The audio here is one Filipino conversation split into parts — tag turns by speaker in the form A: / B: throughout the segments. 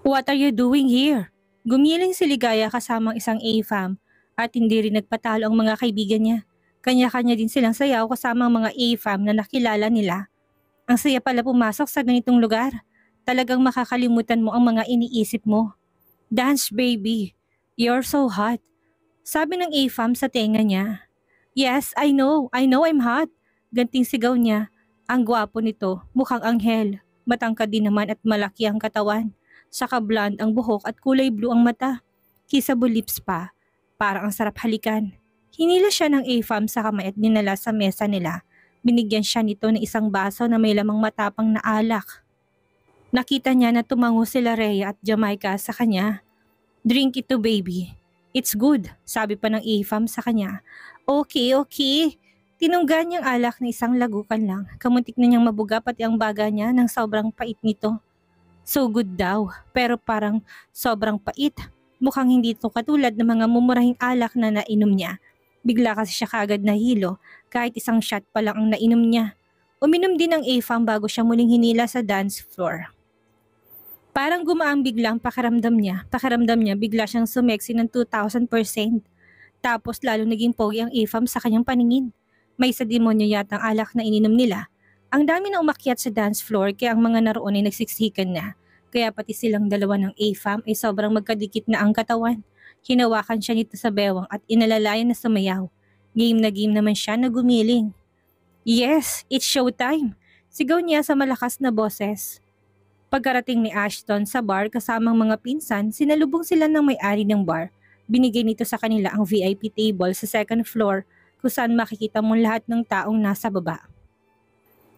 A: What are you doing here? Gumiling si Ligaya kasamang isang AFAM at hindi rin nagpatalo ang mga kaibigan niya. Kanya-kanya din silang sayaw kasama ang mga AFAM na nakilala nila. Ang saya pala pumasok sa ganitong lugar. Talagang makakalimutan mo ang mga iniisip mo. Dance baby, you're so hot. Sabi ng AFAM sa tenga niya. Yes, I know I'm hot. Ganting sigaw niya. Ang gwapo nito, mukhang anghel. Matangkad din naman at malaki ang katawan. Saka blonde ang buhok at kulay blue ang mata. Kissable lips pa. Parang ang sarap halikan. Hinila siya ng AFAM sa kamay at dinala sa mesa nila. Binigyan siya nito ng isang baso na may lamang matapang na alak. Nakita niya na tumango sila Rhea at Jamaica sa kanya. Drink ito baby. It's good, sabi pa ng AFAM sa kanya. Okay. Tinungga niyang alak na isang lagukan lang. Kamuntik na niyang mabuga pati ang baga niya ng sobrang pait nito. So good daw, pero parang sobrang pait. Mukhang hindi ito katulad ng mga mumurahing alak na nainom niya. Bigla kasi siya kagad nahilo, kahit isang shot pa lang ang nainom niya. Uminom din ng AFAM bago siya muling hinila sa dance floor. Parang gumaang biglang pakiramdam niya bigla siyang sumeksi ng 2,000%. Tapos lalo naging pogi ang AFAM sa kanyang paningin. May sa demonyo yata ang alak na ininom nila. Ang dami na umakyat sa dance floor kaya ang mga naroon ay nagsiksikan na. Kaya pati silang dalawa ng AFAM ay sobrang magkadikit na ang katawan. Hinawakan siya nito sa bewang at inalalayan na sumayaw. Game na game naman siya na gumiling. Yes, it's showtime! Sigaw niya sa malakas na boses. Pagkarating ni Ashton sa bar kasamang mga pinsan, sinalubong sila ng may-ari ng bar. Binigay nito sa kanila ang VIP table sa second floor kung saan makikita mo lahat ng taong nasa baba.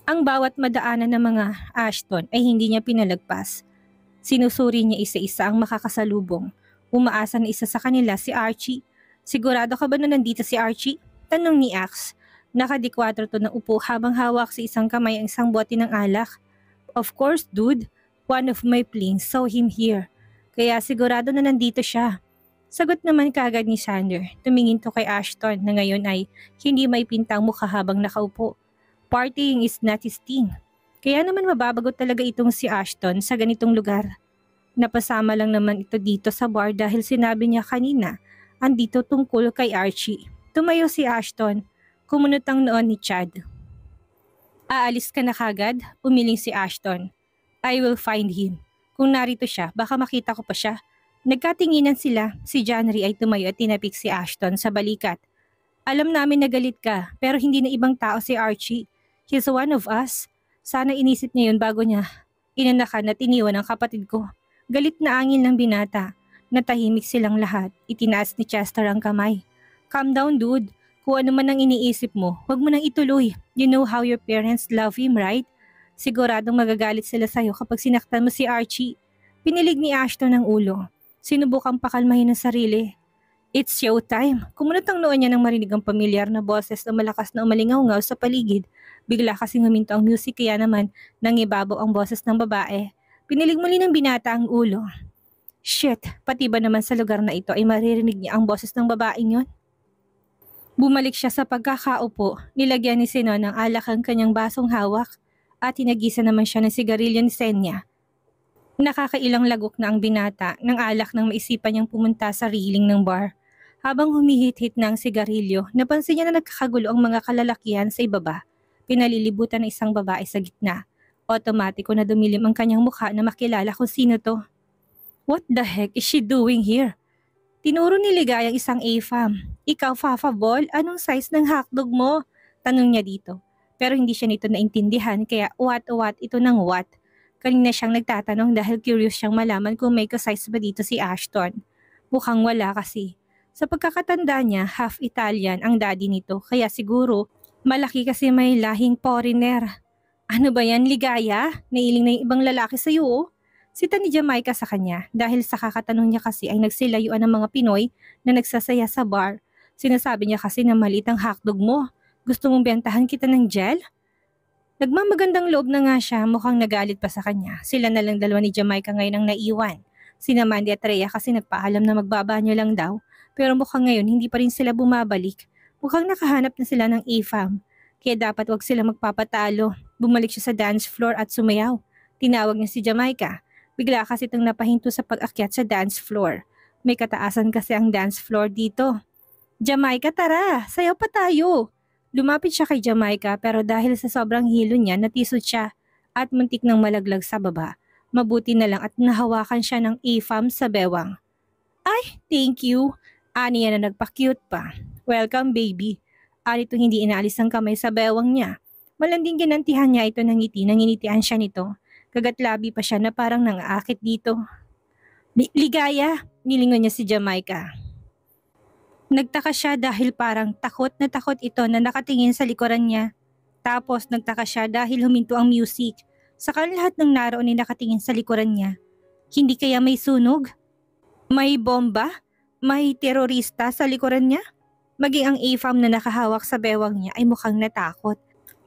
A: Ang bawat madaanan ng mga Ashton ay hindi niya pinalagpas. Sinusuri niya isa-isa ang makakasalubong. Umaasa na isa sa kanila si Archie. Sigurado ka ba na nandito si Archie? Tanong ni Axe. Nakadikwadro to ng upo habang hawak sa isang kamay ang isang bote ng alak. Of course, dude. One of my planes saw him here. Kaya sigurado na nandito siya. Sagot naman kagad ni Sander. Tumingin to kay Ashton na ngayon ay hindi may pintang mukha habang nakaupo. Partying is not his thing. Kaya naman mababagot talaga itong si Ashton sa ganitong lugar. Napasama lang naman ito dito sa bar dahil sinabi niya kanina, andito tungkol kay Archie. Tumayo si Ashton, kumunot ang noon ni Chad. Aalis ka na kagad? Umiling si Ashton. I will find him. Kung narito siya, baka makita ko pa siya. Nagkatinginan sila, si Janry ay tumayo at tinapik si Ashton sa balikat. Alam namin na galit ka, pero hindi na ibang tao si Archie. He's one of us. Sana inisip niya yun bago niya inanakan at iniwan ang kapatid ko. Galit na angin ng binata. Natahimik silang lahat. Itinaas ni Chester ang kamay. Calm down dude. Kung ano man ang iniisip mo, huwag mo nang ituloy. You know how your parents love him, right? Siguradong magagalit sila sa'yo kapag sinaktan mo si Archie. Pinilig ni Ashton ang ulo. Sinubukang pakalmahin ang sarili. It's showtime. Kumunot ang noon niya nang marinig ang pamilyar na boses na malakas na umalingaw-ngaw sa paligid. Bigla kasing huminto ang music kaya naman nangibabaw ang boses ng babae. Pinilig muli ng binata ang ulo. Shit, pati ba naman sa lugar na ito ay maririnig niya ang boses ng babaeng yon? Bumalik siya sa pagkakaupo, nilagyan ni Sinon ng alak ang kanyang basong hawak at hinagisa naman siya ng sigarilyo ni Senya. Nakakailang lagok na ang binata ng alak nang maisipan niyang pumunta sa railing ng bar. Habang humihit-hit na ang sigarilyo, napansin niya na nagkakagulo ang mga kalalakihan sa ibaba. Pinalilibutan ng isang babae sa gitna. Otomatiko na dumilim ang kanyang mukha na makilala kung sino to. What the heck is she doing here? Tinuro ni Ligaya ang isang AFAM. Ikaw, Fafa Ball, anong size ng hotdog mo? Tanong niya dito. Pero hindi siya nito naintindihan kaya what ito ng what. Kanina siyang nagtatanong dahil curious siyang malaman kung may ka-size ba dito si Ashton. Mukhang wala kasi. Sa pagkakatanda niya, half Italian ang daddy nito kaya siguro malaki kasi may lahing foreigner. Ano ba yan, Ligaya? Nailing na yung ibang lalaki sa'yo oh. Sita ni Jamaica sa kanya dahil sa kakatanong niya kasi ay nagsilayuan ng mga Pinoy na nagsasaya sa bar. Sinasabi niya kasi na maliit ang hotdog mo. Gusto mong bentahan kita ng gel? Nagmamagandang loob na nga siya, mukhang nagalit pa sa kanya. Sila na lang dalawa ni Jamaica ngayon ang naiwan. Sina Mandy at Rhea kasi nagpaalam na magbabanyo lang daw. Pero mukhang ngayon hindi pa rin sila bumabalik. Mukhang nakahanap na sila ng AFAM. Kaya dapat wag sila magpapatalo. Bumalik siya sa dance floor at sumayaw. Tinawag niya si Jamaica. Bigla kasi itong napahinto sa pag-akyat sa dance floor. May kataasan kasi ang dance floor dito. Jamaica, tara! Sayaw pa tayo! Lumapit siya kay Jamaica pero dahil sa sobrang hilo niya natisod siya at muntik nang malaglag sa baba. Mabuti na lang at nahawakan siya ng AFAM sa bewang. Ay, thank you! Ani yan na nagpa-cute pa. Welcome baby. Ani itong hindi inaalis ang kamay sa bewang niya. Malanding ginantihan niya ito ng ngiti, nanginitian siya nito. Kagatlabi pa siya na parang nangaakit dito. Ligaya! Nilingon niya si Jamaica. Nagtaka siya dahil parang takot na takot ito na nakatingin sa likuran niya. Tapos nagtaka siya dahil huminto ang music. Saka lahat ng naroon ay nakatingin sa likuran niya. Hindi kaya may sunog? May bomba? May terorista sa likuran niya? Maging ang AFAM na nakahawak sa bewang niya ay mukhang natakot.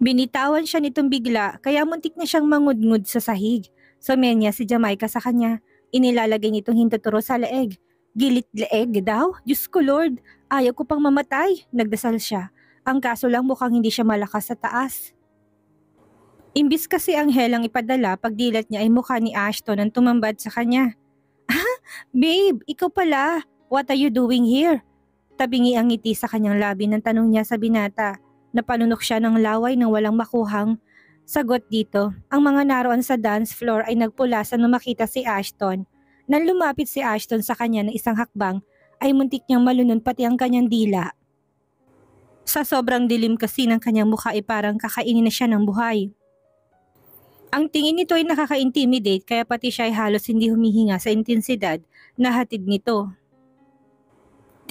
A: Binitawan siya nitong bigla kaya muntik na siyang mangudngud sa sahig. Sumenya si Jamaica sa kanya. Inilalagay nitong hintuturo sa leeg. Gilit-leeg daw? Diyos ko Lord, ayaw ko pang mamatay. Nagdasal siya. Ang kaso lang mukhang hindi siya malakas sa taas. Imbis kasi ang helang ipadala, pagdilat niya ay mukha ni Ashton ang tumambad sa kanya. Ah, babe, ikaw pala. What are you doing here? Tabingi ang ngiti sa kanyang labi ng tanong niya sa binata. Napalunok siya ng laway nang walang makuhang sagot dito. Ang mga naroon sa dance floor ay nagpulasan nang makita si Ashton. Nang lumapit si Ashton sa kanya ng isang hakbang, ay muntik niyang malunod pati ang kanyang dila. Sa sobrang dilim kasi ng kanyang mukha ay parang kakainin na siya ng buhay. Ang tingin nito ay nakaka-intimidate kaya pati siya ay halos hindi humihinga sa intensidad na hatid nito.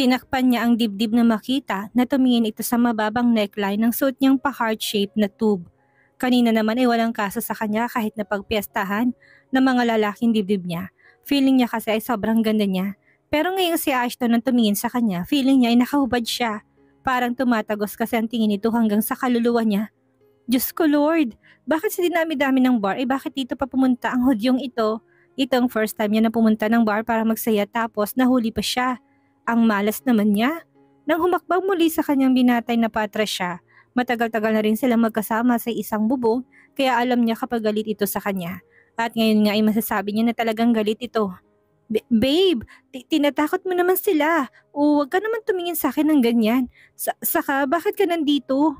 A: Tinakpan niya ang dibdib na makita na tumingin ito sa mababang neckline ng suot niyang pa-heart-shaped na tube. Kanina naman ay walang kaso sa kanya kahit na pagpiestahan ng mga lalaking dibdib niya. Feeling niya kasi ay sobrang ganda niya. Pero ngayong si Ashton ang tumingin sa kanya, feeling niya ay nakahubad siya. Parang tumatagos kasi ang tingin nito hanggang sa kaluluwa niya. Diyos ko Lord, bakit sa dinami-dami ng bar bakit dito pa pumunta ang hudyong ito? Ito ang first time niya na pumunta ng bar para magsaya tapos nahuli pa siya. Ang malas naman niya. Nang humakbang muli sa kanyang binatay na patras siya, matagal-tagal na rin silang magkasama sa isang bubong kaya alam niya kapag galit ito sa kanya. At ngayon nga ay masasabi niya na talagang galit ito. Babe, tinatakot mo naman sila. O wag ka naman tumingin sa akin ng ganyan. Saka bakit ka nandito?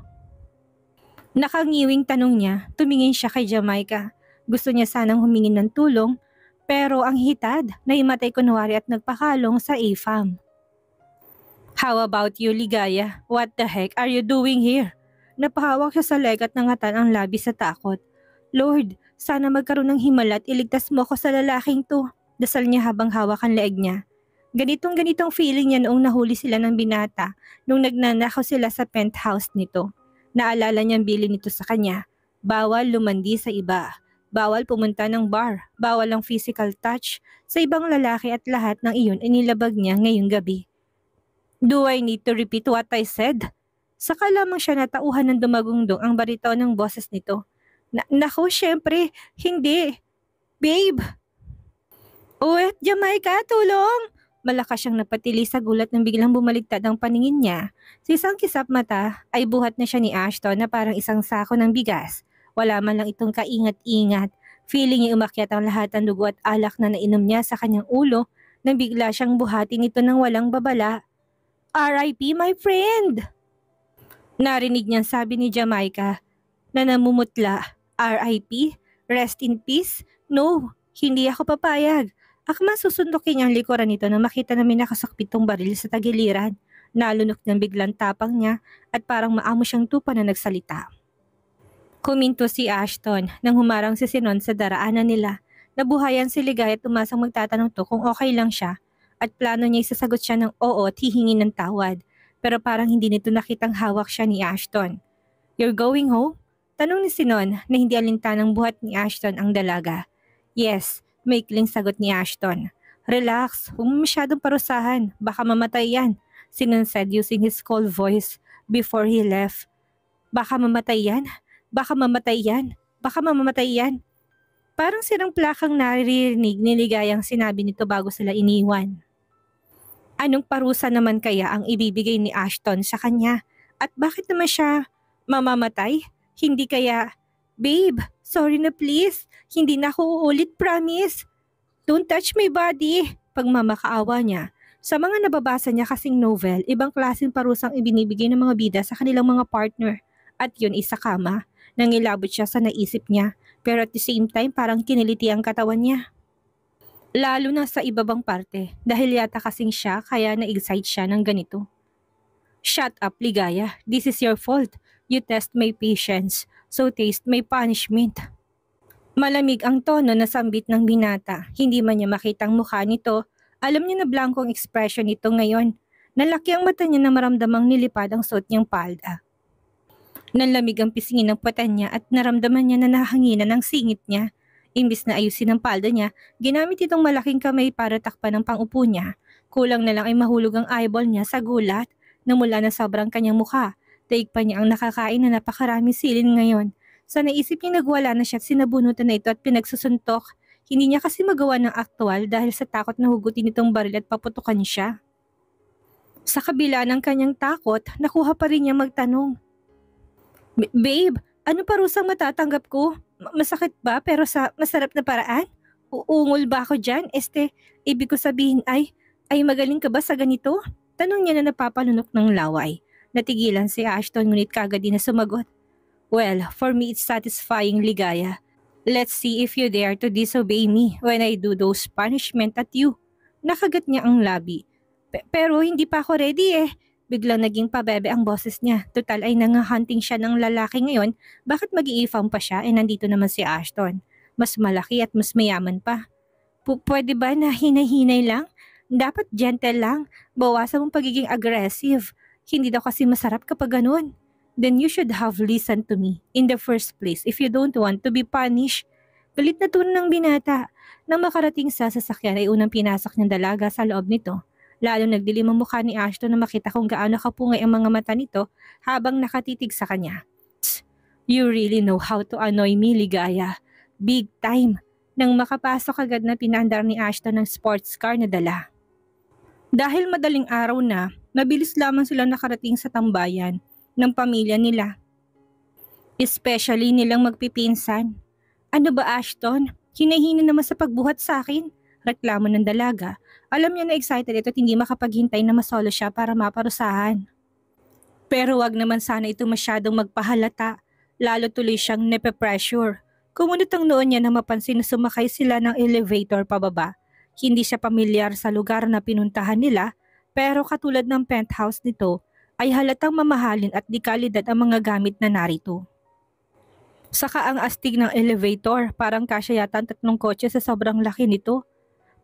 A: Nakangiwing tanong niya, tumingin siya kay Jamaica. Gusto niya sanang humingin ng tulong pero ang hitad na imatay kunwari at nagpakalong sa AFAM. How about you, Ligaya? What the heck are you doing here? Napahawak siya sa leg at nangatan ang labi sa takot. Lord, sana magkaroon ng himala at iligtas mo ako sa lalaking to. Dasal niya habang hawak ang leeg niya. Ganitong feeling niya noong nahuli sila ng binata nung nagnanakaw sila sa penthouse nito. Naalala niyang bilin nito sa kanya. Bawal lumandi sa iba. Bawal pumunta ng bar. Bawal ang physical touch sa ibang lalaki at lahat ng iyon ay nilabag niya ngayong gabi. Do I need to repeat what I said? Saka lamang siya natauhan ng dumagungdong ang barito ng boses nito. Naku, syempre, hindi. Babe! Uwet, Jamaica, tulong! Malakas siyang napatili sa gulat nang biglang bumaligtad ang paningin niya. Sa isang kisap mata ay buhat na siya ni Ashton na parang isang sako ng bigas. Wala man lang itong kaingat-ingat. Feeling niya umakyat ang lahat ng dugo at alak na nainom niya sa kanyang ulo nang bigla siyang buhatin ito ng walang babala. R.I.P. my friend! Narinig niyang sabi ni Jamaica na namumutla. R.I.P.? Rest in peace? No, hindi ako papayag. Akma susundukin niya ang likuran nito na makita na may nakasakpitong baril sa tagiliran. Nalunok niyang biglang tapang niya at parang maamo siyang tupa na nagsalita. Kuminto si Ashton nang humarang si Sinon sa daraanan nila. Nabuhayan si Ligaya at tumasang magtatanong to kung okay lang siya. At plano niya isasagot siya ng oo at hihingi ng tawad. Pero parang hindi nito nakitang hawak siya ni Ashton. You're going home? Tanong ni Sinon na hindi alintanang buhat ni Ashton ang dalaga. Yes, maikling sagot ni Ashton. Relax, huwag mo masyadong parusahan. Baka mamatay yan. Sinon said using his cold voice before he left. Baka mamatay yan? Baka mamatay yan? Baka mamamatay yan? Parang sirang plakang naririnig ni Ligayang sinabi nito bago sila iniwan. Anong parusa naman kaya ang ibibigay ni Ashton sa kanya? At bakit naman siya mamamatay? Hindi kaya, babe, sorry na please. Hindi na ako uulit, promise. Don't touch my body! Pagmamakaawa niya. Sa mga nababasa niya kasing novel, ibang klaseng parusang ibinibigay ng mga bida sa kanilang mga partner. At yun isa kama. Nangilabot siya sa naisip niya, pero at the same time parang kiniliti ang katawan niya. Lalo na sa ibabang parte, dahil yata kasing siya kaya na-excite siya ng ganito. Shut up, Ligaya. This is your fault. You test my patience, so taste my punishment. Malamig ang tono na sambit ng binata. Hindi man niya makitang mukha nito. Alam niya na blankong ekspresyon nito ngayon. Nalaki ang mata niya na maramdamang nilipad ang suot niyang palda. Nanlamig ang pisngi ng pata niya at naramdaman niya na nahanginan ang singit niya. Imbis na ayusin ang palda niya, ginamit itong malaking kamay para takpan ang pangupo niya. Kulang na lang ay mahulog ang eyeball niya sa gulat na mula na sobrang kanyang mukha. Daig pa niya ang nakakain na napakaraming silin ngayon. Sa naisip niya nagwala na siya at sinabunutan na ito at pinagsusuntok. Hindi niya kasi magawa ng aktwal dahil sa takot na hugutin itong baril at paputukan siya. Sa kabila ng kanyang takot, nakuha pa rin niya magtanong. Babe, ano parusang matatanggap ko? Masakit ba pero sa masarap na paraan? Uungol ba ako dyan? Ibig ko sabihin ay magaling ka ba sa ganito? Tanong niya na napapalunok ng laway. Natigilan si Ashton ngunit kagad din na sumagot. Well, for me it's satisfying, Ligaya. Let's see if you dare to disobey me when I do those punishment at you. Nakagat niya ang labi. Pero hindi pa ako ready eh. Biglang naging pabebe ang boses niya. Total ay nangahunting siya ng lalaki ngayon. Bakit mag-iifam pa siya nandito naman si Ashton? Mas malaki at mas mayaman pa. Pwede ba na hinay-hinay lang? Dapat gentle lang. Bawasan mong pagiging aggressive. Hindi daw kasi masarap kapag ganun. Then you should have listened to me in the first place if you don't want to be punished. Galit na tono ng binata. Nang makarating sa sasakyan ay unang pinasak niyang dalaga sa loob nito. Lalo nagdilim ang mukha ni Ashton na makita kung gaano kapungay ang mga mata nito habang nakatitig sa kanya. You really know how to annoy me, Ligaya. Big time. Nang makapasok agad na pinandar ni Ashton ng sports car na dala. Dahil madaling araw na, mabilis lamang silang nakarating sa tambayan ng pamilya nila. Especially nilang magpipinsan. Ano ba Ashton? Hinahina naman sa pagbuhat sa akin. Reklamo ng dalaga. Alam niya na excited ito at hindi makapaghintay na masolo siya para maparusahan. Pero wag naman sana ito masyadong magpahalata. Lalo tuloy siyang nepe-pressure. Kumunot ang noon niya na mapansin na sumakay sila ng elevator pababa. Hindi siya pamilyar sa lugar na pinuntahan nila, pero katulad ng penthouse nito, ay halatang mamahalin at di kalidad ang mga gamit na narito. Saka ang astig ng elevator, parang kasya yata ang 3 kotse sa sobrang laki nito.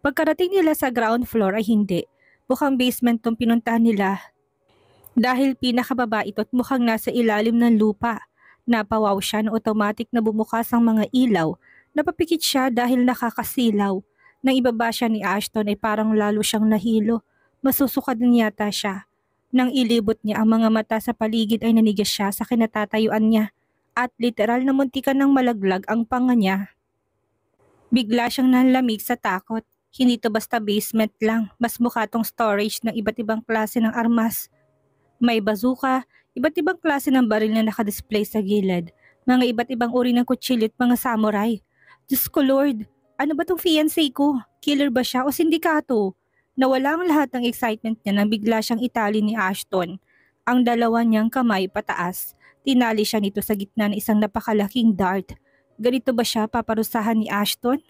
A: Pagkarating nila sa ground floor ay hindi. Mukhang basement tong pinuntahan nila. Dahil pinakababa ito at mukhang nasa ilalim ng lupa. Napawaw siya na automatic na bumukas ang mga ilaw. Napapikit siya dahil nakakasilaw. Nang ibaba siya ni Ashton ay parang lalo siyang nahilo. Masusuka din yata siya. Nang ilibot niya ang mga mata sa paligid ay nanigas siya sa kinatatayuan niya. At literal na muntikan ng malaglag ang panga niya. Bigla siyang nanlamig sa takot. Hindi to basta basement lang, mas mukha tong storage ng iba't ibang klase ng armas. May bazooka, iba't ibang klase ng baril na nakadisplay sa gilid, mga iba't ibang uri ng kutsilyo at mga samurai. Diyos ko Lord, ano ba tong fiancé ko? Killer ba siya o sindikato? Nawala ang lahat ng excitement niya nang bigla siyang itali ni Ashton. Ang dalawa niyang kamay pataas, tinali siya nito sa gitna ng isang napakalaking dart. Ganito ba siya paparusahan ni Ashton?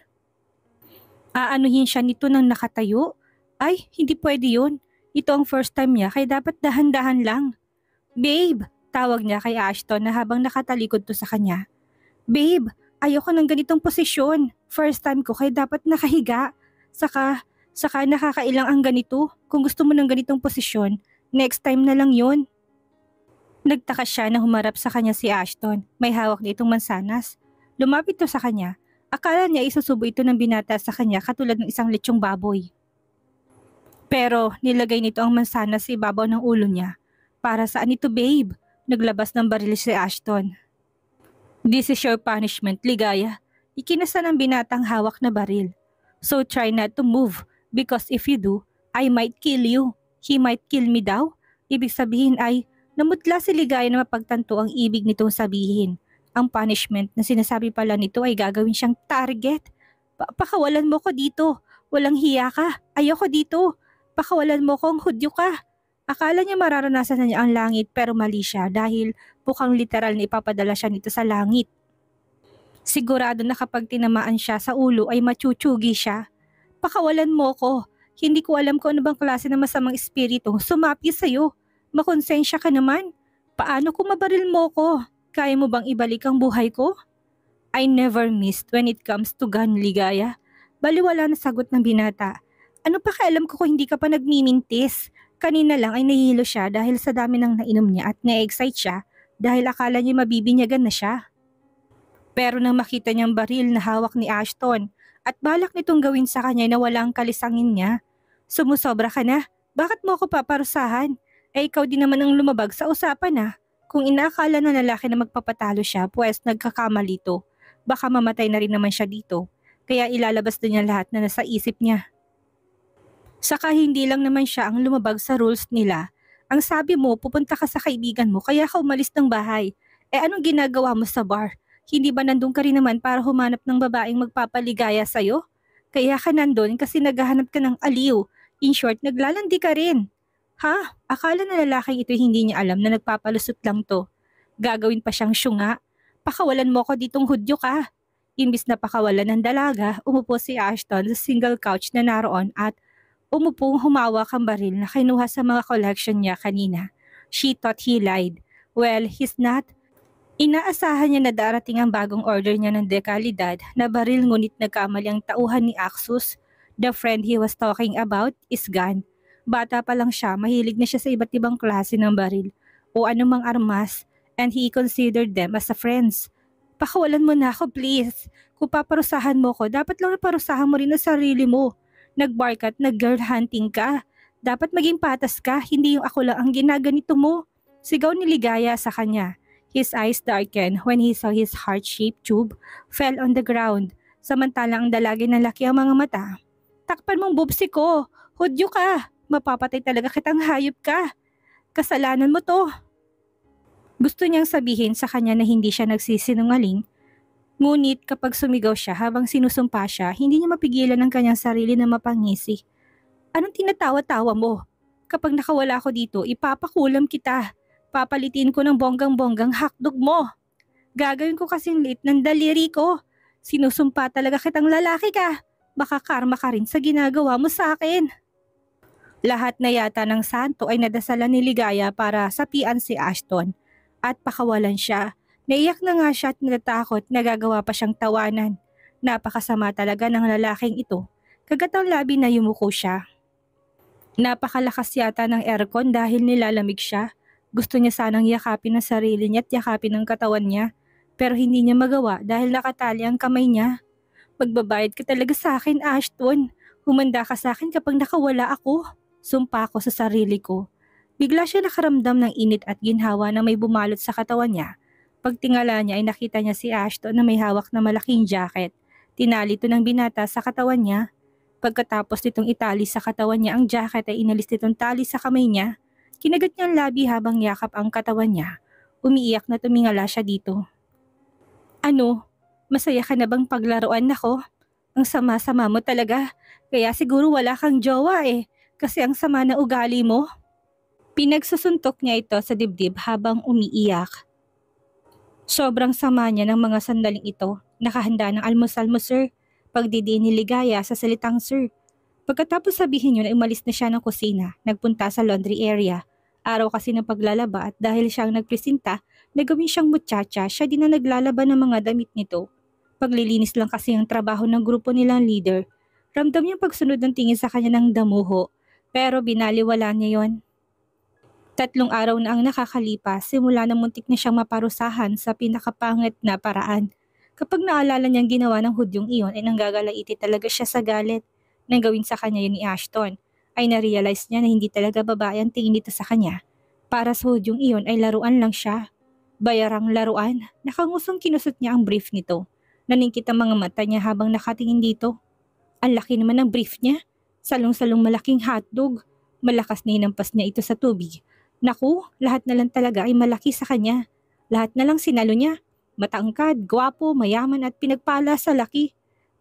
A: Aanuhin siya nito nang nakatayo? Ay, hindi pwede yun. Ito ang first time niya kaya dapat dahan-dahan lang. Babe, tawag niya kay Ashton na habang nakatalikod to sa kanya. Babe, ayoko ng ganitong posisyon. First time ko kaya dapat nakahiga. Saka nakakailang ang ganito. Kung gusto mo ng ganitong posisyon, next time na lang yun. Nagtaka siya na humarap sa kanya si Ashton. May hawak na itong mansanas. Lumapit to sa kanya. Akala niya isusubo ito ng binata sa kanya katulad ng isang lechong baboy. Pero nilagay nito ang mansanas sa ibabaw ng ulo niya. Para saan ito babe? Naglabas ng baril si Ashton. This is your punishment, Ligaya. Ikinasa ng binatang hawak na baril. So try not to move because if you do, I might kill you. He might kill me daw. Ibig sabihin ay namutla si Ligaya na mapagtanto ang ibig nitong sabihin. Ang punishment na sinasabi pala nito ay gagawin siyang target. Pakawalan mo ko dito. Walang hiya ka. Ayoko dito. Pakawalan mo kong hudyo ka. Akala niya mararanasan na niya ang langit pero mali siya dahil mukhang literal na ipapadala siya nito sa langit. Sigurado na kapag tinamaan siya sa ulo ay machuchugi siya. Pakawalan mo ko. Hindi ko alam kung ano bang klase ng masamang espiritu sumapi sa'yo. Makonsensya ka naman. Paano kung mabaril mo ko? Kaya mo bang ibalik ang buhay ko? I never missed when it comes to gun, Ligaya. Baliwala na sagot ng binata. Ano pa kailam ko kung hindi ka pa nagmimintis? Kanina lang ay nahihilo siya dahil sa dami ng nainom niya at na-excite siya dahil akala niya mabibinyagan na siya. Pero nang makita niyang baril na hawak ni Ashton at balak nitong gawin sa kanya na walang kalisangin niya, sumusobra ka na? Bakit mo ako paparusahan? Ikaw din naman ang lumabag sa usapan na. Kung inaakala ng lalaki na magpapatalo siya, pues nagkakamali to. Baka mamatay na rin naman siya dito. Kaya ilalabas na niya lahat na nasa isip niya. Saka hindi lang naman siya ang lumabag sa rules nila. Ang sabi mo, pupunta ka sa kaibigan mo kaya ka umalis ng bahay. Anong ginagawa mo sa bar? Hindi ba nandun ka rin naman para humanap ng babaeng magpapaligaya sa'yo? Kaya ka nandun kasi naghahanap ka ng aliw. In short, naglalandi ka rin. Ha? Akala na lalaking ito hindi niya alam na nagpapalusot lang to. Gagawin pa siyang syunga. Pakawalan mo ko ditong hudyo ka. Imbis na pakawalan ng dalaga, umupo si Ashton sa single couch na naroon at umupong humawak ang baril na kinuha sa mga collection niya kanina. She thought he lied. Well, he's not. Inaasahan niya na darating ang bagong order niya ng dekalidad na baril ngunit nagkamali ang tauhan ni Axus. The friend he was talking about is gone. Bata pa lang siya, mahilig na siya sa iba't ibang klase ng baril o anumang armas and he considered them as a friends. Pakawalan mo na ako please. Kung paparusahan mo ko, dapat lang naparusahan mo rin ang sarili mo. Nag-bark at nag-girl hunting ka. Dapat maging patas ka, hindi yung ako lang ang ginaganito mo. Sigaw ni Ligaya sa kanya. His eyes darkened when he saw his heart-shaped tube fell on the ground. Samantalang ang dalagi ng laki ang mga mata. Takpan mong bubsi ko. Hudyo ka. Mapapatay talaga kitang hayop ka. Kasalanan mo to. Gusto niyang sabihin sa kanya na hindi siya nagsisinungaling. Ngunit kapag sumigaw siya habang sinusumpa siya, hindi niya mapigilan ang kanyang sarili na mapangisi. Anong tinatawa-tawa mo? Kapag nakawala ako dito, ipapakulam kita. Papalitin ko ng bonggang-bonggang hakdog mo. Gagawin ko kasing liit ng daliri ko. Sinusumpa talaga kitang lalaki ka. Baka karma ka rin sa ginagawa mo sa akin. Lahat na yata ng santo ay nadasalan ni Ligaya para sapian si Ashton at pakawalan siya. Naiyak na nga siya at natatakot na gagawa pa siyang tawanan. Napakasama talaga ng lalaking ito. Kagatang labi na yumuko siya. Napakalakas yata ng aircon dahil nilalamig siya. Gusto niya sanang yakapin ang sarili niya at yakapin ang katawan niya. Pero hindi niya magawa dahil nakatali ang kamay niya. Magbabayad ka talaga sa akin, Ashton. Humanda ka sa akin kapag nakawala ako. Sumpa ko sa sarili ko. Bigla siya nakaramdam ng init at ginhawa na may bumalot sa katawan niya. Pagtingala niya ay nakita niya si Ashton na may hawak na malaking jacket. Tinali ito ng binata sa katawan niya. Pagkatapos nitong itali sa katawan niya ang jacket ay inalis nitong tali sa kamay niya. Kinagat niya ang labi habang yakap ang katawan niya. Umiiyak na tumingala siya dito. Ano? Masaya ka na bang paglaruan ako? Ang sama-sama mo talaga. Kaya siguro wala kang jowa kasi ang sama na ugali mo. Pinagsusuntok niya ito sa dibdib habang umiiyak. Sobrang sama niya ng mga sandaling ito. Nakahanda ng almusal mo, sir. Pagdidiin ni Ligaya sa salitang sir. Pagkatapos sabihin yun ay umalis na siya ng kusina, nagpunta sa laundry area. Araw kasi ng paglalaba at dahil siya ang nagpresenta na gawin siyang muchacha, siya din ang naglalaba ng mga damit nito. Paglilinis lang kasi ang trabaho ng grupo nilang leader. Ramdam niyang pagsunod ng tingin sa kanya ng damuho, pero binaliwala niya yon. 3 araw na ang nakakalipas, simula na muntik na siyang maparusahan sa pinakapangit na paraan. Kapag naalala niyang ginawa ng hudyong iyon ay nanggagalaiti talaga siya sa galit. Nang gawin sa kanya yun ni Ashton, ay narealize niya na hindi talaga babae ang tingin nito sa kanya. Para sa hudyong iyon ay laruan lang siya. Bayarang laruan, nakangusong kinusot niya ang brief nito. Naningkit ang mga mata niya habang nakatingin dito. Ang laki naman ng brief niya. Salong-salong malaking hotdog. Malakas na hinampas niya ito sa tubig. Naku, lahat na lang talaga ay malaki sa kanya. Lahat na lang sinalo niya. Matangkad, gwapo, mayaman at pinagpala sa laki.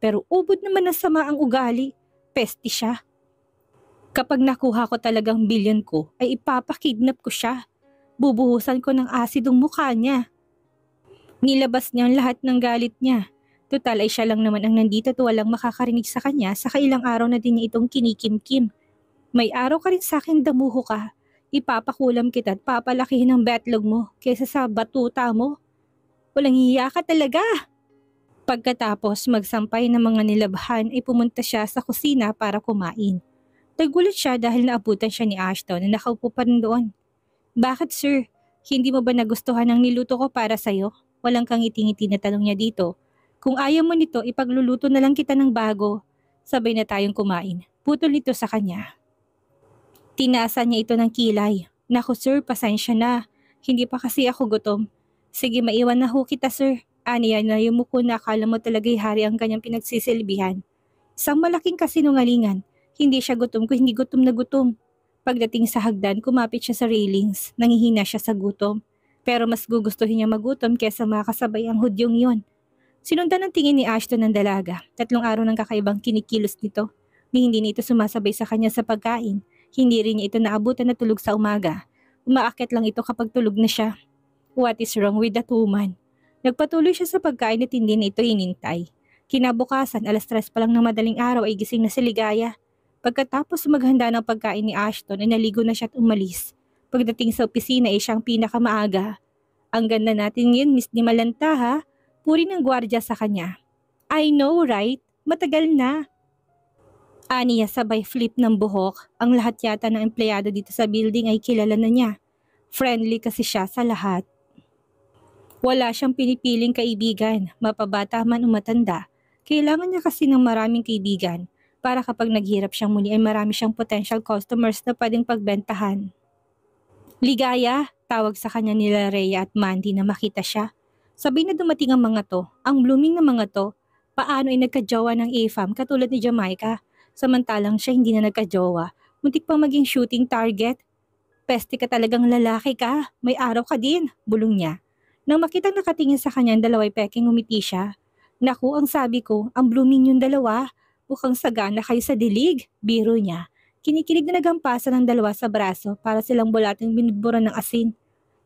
A: Pero ubod naman ng sama ang ugali. Peste siya. Kapag nakuha ko talagang bilyon ko, ay ipapakidnap ko siya. Bubuhusan ko ng asidong mukha niya. Nilabas niya ang lahat ng galit niya. Tutal ay siya lang naman ang nandito at walang makakarinig sa kanya sa kailang araw na din niya itong kinikimkim. May araw ka rin sa akin, damuho ka. Ipapakulam kita at papalakihin ang betlog mo kaysa sa batuta mo. Walang hiya ka talaga. Pagkatapos magsampay ng mga nilabhan ay pumunta siya sa kusina para kumain. Nagulat siya dahil naabutan siya ni Ashton na nakaupo pa rin doon. Bakit sir? Hindi mo ba nagustuhan ang niluto ko para sa'yo? Walang kang ngiti-ngiti na tanong niya dito. Kung ayaw mo nito, ipagluluto na lang kita ng bago. Sabay na tayong kumain. Putol nito sa kanya. Tinaasan niya ito ng kilay. Naku sir, pasensya na. Hindi pa kasi ako gutom. Sige, maiwan na ho kita sir. Aniya na yumuko na akala mo talaga'y hari ang kanyang pinagsisilbihan. Isang malaking kasinungalingan. Hindi siya gutom kung hindi gutom na gutom. Pagdating sa hagdan, kumapit siya sa railings. Nangihina siya sa gutom. Pero mas gugustuhin niya magutom kesa makasabay ang hudyong yon. Sinundan ng tingin ni Ashton ng dalaga. 3 araw ng kakaibang kinikilos nito. Ni hindi nito sumasabay sa kanya sa pagkain. Hindi rin niya ito naabutan na tulog sa umaga. Umaakit lang ito kapag tulog na siya. What is wrong with that woman? Nagpatuloy siya sa pagkain at hindi na ito hinintay. Kinabukasan, 3:00 pa lang ng madaling araw ay gising na si Ligaya. Pagkatapos maghanda ng pagkain ni Ashton ay naligo na siya at umalis. Pagdating sa opisina ay siyang pinakamaaga. Ang ganda natin ngayon, Miss Di Malanta ha? Puri ng gwardya sa kanya. I know, right? Matagal na. Aniya sabay flip ng buhok. Ang lahat yata ng empleyado dito sa building ay kilala na niya. Friendly kasi siya sa lahat. Wala siyang pinipiling kaibigan, mapabata man o matanda. Kailangan niya kasi ng maraming kaibigan para kapag naghirap siyang muli ay marami siyang potential customers na pwedeng pagbentahan. Ligaya, tawag sa kanya nila Rhea at Mandy na makita siya. Sabay na dumating ang mga to, ang blooming na mga to, paano ay nagkajowa ng AFAM katulad ni Jamaica. Samantalang siya hindi na nagkajowa, muntik pang maging shooting target. Peste ka talagang lalaki ka, may araw ka din, bulong niya. Nang makitang nakatingin sa kanya ang dalawa'y peking umiti siya. Naku, ang sabi ko, ang blooming yung dalawa. Mukhang sagana kayo sa dilig, biro niya. Kinikilig na nagampasan ng dalawa sa braso para silang bulating binudburan ng asin.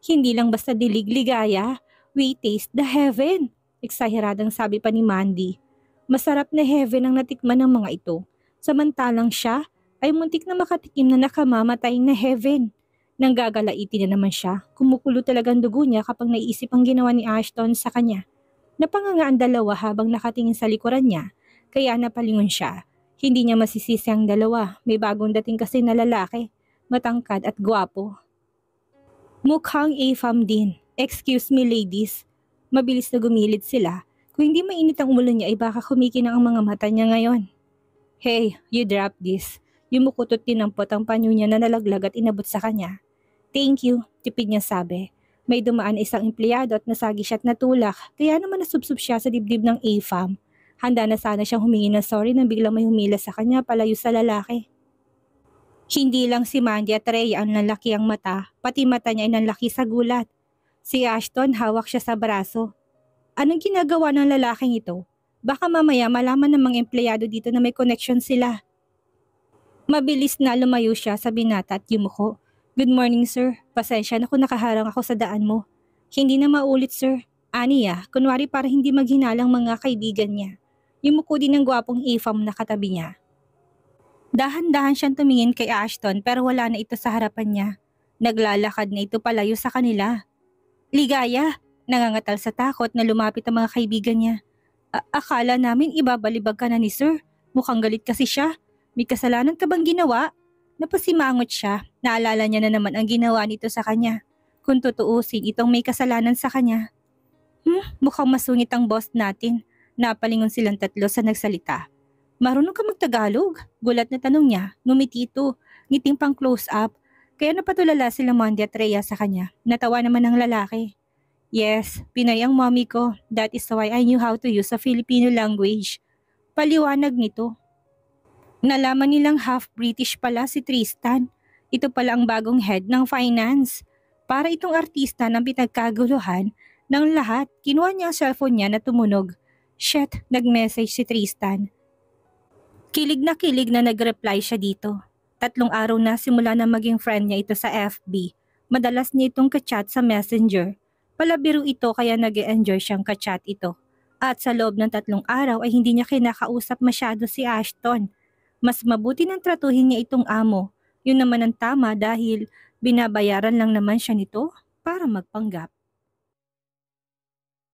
A: Hindi lang basta dilig, Ligaya. We taste the heaven. Eksaheradang sabi pa ni Mandy. Masarap na heaven ang natikman ng mga ito. Samantalang siya ay muntik na makatikim na nakamamatay na heaven. Nang gagalaitin na naman siya, kumukulo talagang dugo niya kapag naiisip ang ginawa ni Ashton sa kanya. Napanganga ang dalawa habang nakatingin sa likuran niya. Kaya napalingon siya. Hindi niya masisisi ang dalawa. May bagong dating kasi na lalaki. Matangkad at gwapo. Mukhang AFAM din. Excuse me ladies. Mabilis na gumilid sila. Kung hindi mainit ang ulo niya ay baka kumikinang ang mga mata niya ngayon. Hey, you drop this. Yumukutot tinampot ang panyo niya na nalaglag at inabot sa kanya. Thank you, tipid niya sabi. May dumaan na isang empleyado at nasagi siya at natulak. Kaya naman nasubsob siya sa dibdib ng AFAM. Handa na sana siyang humingi ng sorry nang biglang may humila sa kanya palayo sa lalaki. Hindi lang si Mandy at Rhea ang nanlaki ang mata, pati mata niya ay nanlaki sa gulat. Si Ashton hawak siya sa braso. Anong ginagawa ng lalaking ito? Baka mamaya malaman ng mga empleyado dito na may connection sila. Mabilis na lumayo siya sa binata at yumuko. Good morning sir, pasensya na kung nakaharang ako sa daan mo. Hindi na maulit sir. Aniya, kunwari para hindi maghinalang mga kaibigan niya. Yumuko din ng gwapong AFAM na katabi niya. Dahan-dahan siyang tumingin kay Ashton pero wala na ito sa harapan niya. Naglalakad na ito palayo sa kanila. Ligaya, nangangatal sa takot na lumapit ang mga kaibigan niya. Akala namin ibabalibag ka na ni sir. Mukhang galit kasi siya. May kasalanan ka bang ginawa? Napasimangot siya. Naalala niya na naman ang ginawa nito sa kanya. Kung tutuusin itong may kasalanan sa kanya. Mukhang masungit ang boss natin. Napalingon silang tatlo sa nagsalita. Marunong ka magtagalog? Gulat na tanong niya. Ngumiti ito. Ngiting pang close up. Kaya napatulala sila Mandy at Rhea sa kanya. Natawa naman ang lalaki. Yes, Pinoy ang mommy ko. That is why I knew how to use a Filipino language. Paliwanag nito. Nalaman nilang half-British pala si Tristan. Ito pala ang bagong head ng finance. Para itong artista ng pinagkaguluhan ng lahat, kinuha niya ang cellphone niya na tumunog. Shit, nag-message si Tristan. Kilig na nag-reply siya dito. 3 araw na simula na maging friend niya ito sa FB. Madalas niya itong kachat sa messenger. Palabiro ito kaya nag-e-enjoy siyang kachat ito. At sa loob ng 3 araw ay hindi niya kinakausap masyado si Ashton. Mas mabuti nang tratuhin niya itong amo. Yun naman ang tama dahil binabayaran lang naman siya nito para magpanggap.